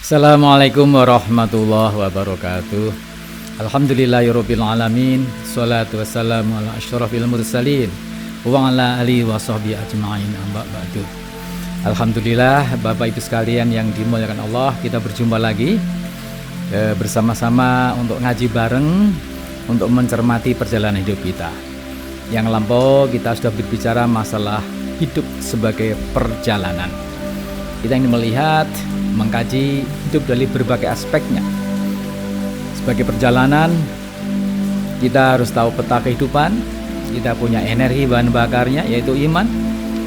Assalamualaikum warahmatullahi wabarakatuh. Alhamdulillahirabbil alamin. Shalatu wassalamu ala asyrafil mursalin wa ala alihi wa sahbihi ajmain. Amma ba'du. Alhamdulillah, Bapak Ibu sekalian yang dimuliakan Allah, kita berjumpa lagi bersama-sama untuk ngaji bareng, untuk mencermati perjalanan hidup kita. Yang lampau kita sudah berbicara masalah hidup sebagai perjalanan. Kita ingin melihat, mengkaji hidup dari berbagai aspeknya. Sebagai perjalanan, kita harus tahu peta kehidupan. Kita punya energi bahan bakarnya, yaitu iman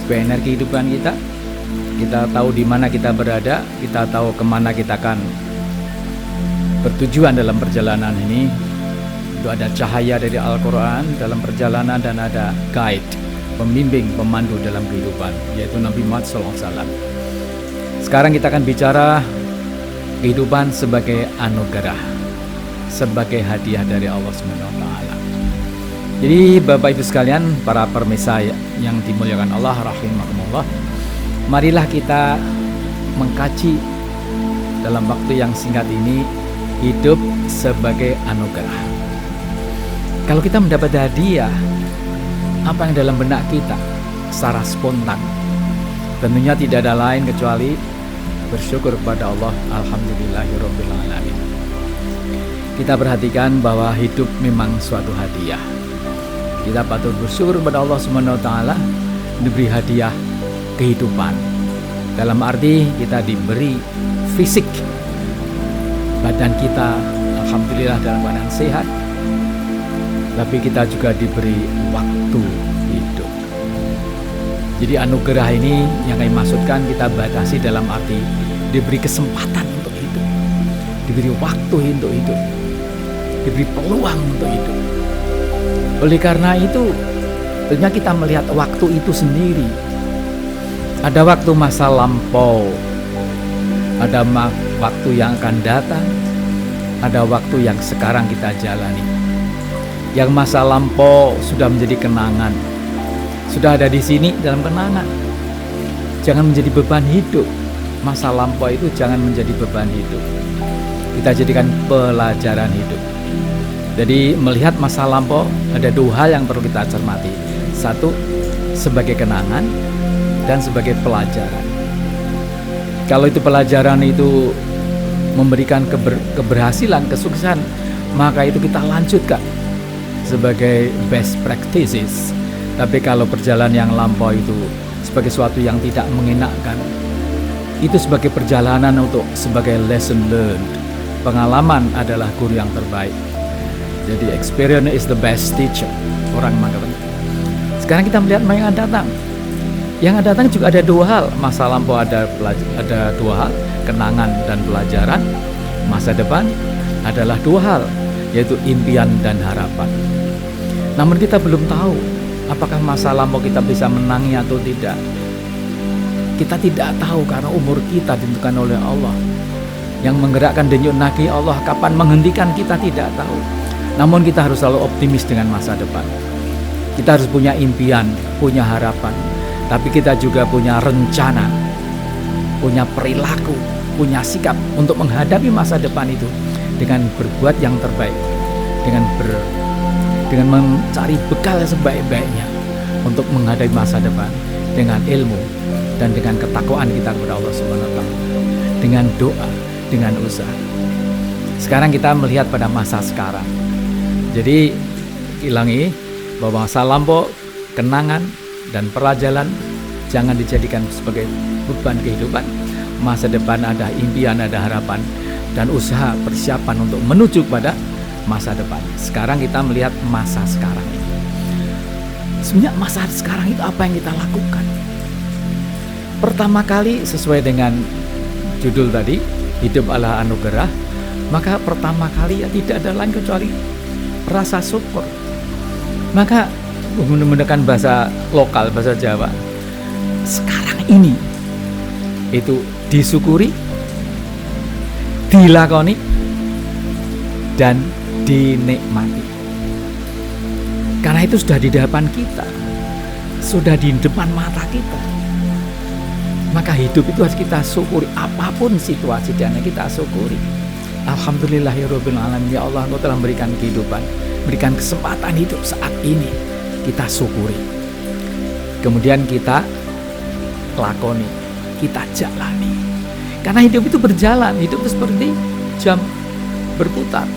sebagai energi kehidupan kita. Kita tahu di mana kita berada, kita tahu kemana kita akan bertujuan dalam perjalanan ini. Itu ada cahaya dari Al-Quran dalam perjalanan, dan ada guide, pembimbing, pemandu dalam kehidupan, yaitu Nabi Muhammad SAW. Sekarang kita akan bicara kehidupan sebagai anugerah, sebagai hadiah dari Allah SWT. Jadi Bapak Ibu sekalian, para pemirsa yang dimuliakan Allah rahimahumullah, marilah kita mengkaji dalam waktu yang singkat ini hidup sebagai anugerah. Kalau kita mendapat hadiah, apa yang dalam benak kita secara spontan? Tentunya tidak ada lain kecuali bersyukur kepada Allah. Alhamdulillahirabbil alamin. Kita perhatikan bahwa hidup memang suatu hadiah. Kita patut bersyukur kepada Allah Subhanahu wa taala diberi hadiah kehidupan. Dalam arti kita diberi fisik, badan kita alhamdulillah dalam keadaan sehat, tapi kita juga diberi waktu hidup. Jadi anugerah ini yang kami maksudkan kita batasi dalam arti diberi kesempatan untuk hidup, diberi waktu untuk hidup, diberi peluang untuk hidup. Oleh karena itu, tentunya kita melihat waktu itu sendiri. Ada waktu masa lampau, ada waktu yang akan datang, ada waktu yang sekarang kita jalani. Yang masa lampau sudah menjadi kenangan, sudah ada di sini dalam kenangan. Jangan menjadi beban hidup. Masa lampau itu jangan menjadi beban hidup. Kita jadikan pelajaran hidup. Jadi melihat masa lampau ada dua hal yang perlu kita cermati. Satu, sebagai kenangan, dan sebagai pelajaran. Kalau itu pelajaran itu memberikan keberhasilan, kesuksesan, maka itu kita lanjutkan sebagai best practices. Tapi kalau perjalanan yang lampau itu sebagai sesuatu yang tidak mengenakkan, itu sebagai perjalanan untuk sebagai lesson learned. Pengalaman adalah guru yang terbaik. Jadi experience is the best teacher. Orang mengatakan. Sekarang kita melihat apa yang akan datang. Yang akan datang juga ada dua hal. Masa lampau ada dua hal, kenangan dan pelajaran. Masa depan adalah dua hal, yaitu impian dan harapan. Namun kita belum tahu apakah masa lampau kita bisa menangi atau tidak. Kita tidak tahu karena umur kita ditentukan oleh Allah. Yang menggerakkan denyut nadi Allah, kapan menghentikan kita tidak tahu. Namun kita harus selalu optimis dengan masa depan. Kita harus punya impian, punya harapan. Tapi kita juga punya rencana, punya perilaku, punya sikap untuk menghadapi masa depan itu dengan berbuat yang terbaik, dengan mencari bekal sebaik-baiknya untuk menghadapi masa depan dengan ilmu dan dengan ketakwaan kita kepada Allah Subhanahu wa taala, dengan doa, dengan usaha. Sekarang kita melihat pada masa sekarang. Jadi ilangi bahwa masa lampau, kenangan dan pelajaran jangan dijadikan sebagai beban kehidupan. Masa depan ada impian, ada harapan, dan usaha persiapan untuk menuju pada masa depan. Sekarang kita melihat masa sekarang ini. Sebenarnya masa sekarang itu apa yang kita lakukan? Pertama kali sesuai dengan judul tadi, hidup ala anugerah, maka pertama kali ya tidak ada lain kecuali rasa syukur. Maka menggunakan bahasa lokal, bahasa Jawa, sekarang ini itu disyukuri, dilakoni, dan dinikmati. Karena itu sudah di depan kita, sudah di depan mata kita. Maka hidup itu harus kita syukuri, apapun situasi dan kita syukuri. Alhamdulillahirabbil alamin, ya Allah, Engkau telah memberikan kehidupan, berikan kesempatan hidup saat ini. Kita syukuri. Kemudian kita lakoni, kita jalani. Karena hidup itu berjalan, hidup itu seperti jam berputar.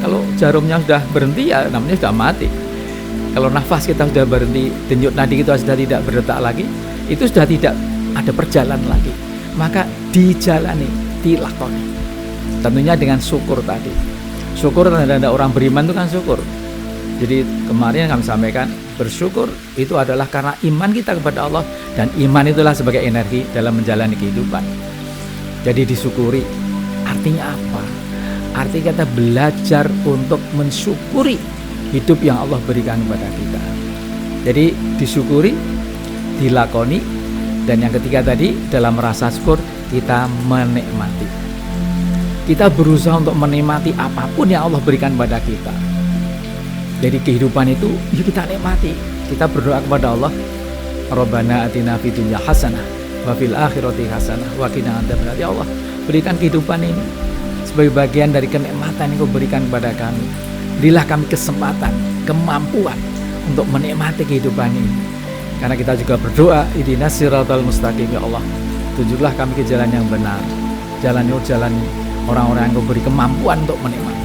Kalau jarumnya sudah berhenti, ya namanya sudah mati. Kalau nafas kita sudah berhenti, denyut nadi kita sudah tidak berdetak lagi, itu sudah tidak ada perjalanan lagi. Maka dijalani, dilakoni. Tentunya dengan syukur tadi. Syukur, tanda-tanda orang beriman itu kan syukur. Jadi kemarin kami sampaikan, bersyukur itu adalah karena iman kita kepada Allah, dan iman itulah sebagai energi dalam menjalani kehidupan. Jadi disyukuri, artinya apa? Artinya kita belajar untuk mensyukuri hidup yang Allah berikan kepada kita. Jadi disyukuri, dilakoni, dan yang ketiga tadi, dalam rasa syukur kita menikmati. Kita berusaha untuk menikmati apapun yang Allah berikan pada kita. Jadi kehidupan itu yuk kita nikmati. Kita berdoa kepada Allah, Rabbana atina fid dunya hasanah wa fil akhirati hasanah wa qina adzabannar. Ya Allah, berikan kehidupan ini sebagai bagian dari kenikmatan yang Kau berikan kepada kami. Berilah kami kesempatan, kemampuan untuk menikmati kehidupan ini. Karena kita juga berdoa, ihdinas siratal mustaqim, ya Allah, tunjuklah kami ke jalan yang benar. Jalan orang-orang yang Kau beri kemampuan untuk menikmati.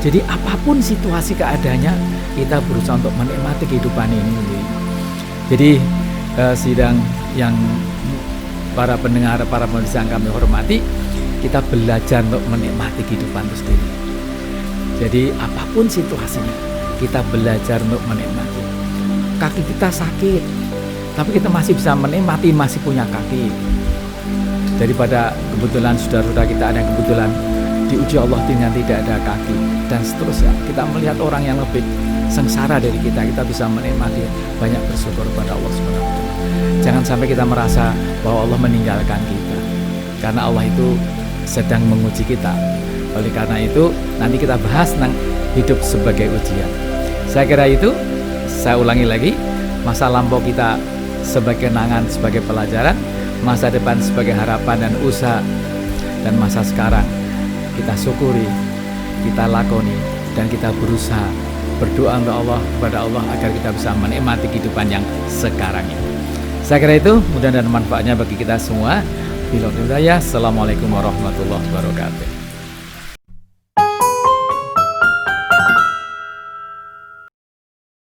Jadi apapun situasi keadaannya, kita berusaha untuk menikmati kehidupan ini. Jadi sidang yang para pendengar, para pemirsa yang kami hormati, kita belajar untuk menikmati kehidupan itu sendiri. Jadi apapun situasinya, kita belajar untuk menikmati. Kaki kita sakit, tapi kita masih bisa menikmati, masih punya kaki. Daripada kebetulan saudara-saudara kita ada yang kebetulan diuji Allah dengan tidak ada kaki, dan seterusnya. Kita melihat orang yang lebih sengsara dari kita bisa menikmati, banyak bersyukur kepada Allah SWT. Jangan sampai kita merasa bahwa Allah meninggalkan kita, karena Allah itu sedang menguji kita. Oleh karena itu, nanti kita bahas tentang hidup sebagai ujian. Saya kira itu, saya ulangi lagi, masa lampau kita sebagai kenangan, sebagai pelajaran, masa depan sebagai harapan dan usaha, dan masa sekarang kita syukuri, kita lakoni, dan kita berusaha berdoa kepada Allah agar kita bisa menikmati kehidupan yang sekarang ini. Saya kira itu, mudah dan manfaatnya bagi kita semua. Assalamualaikum warahmatullahi wabarakatuh.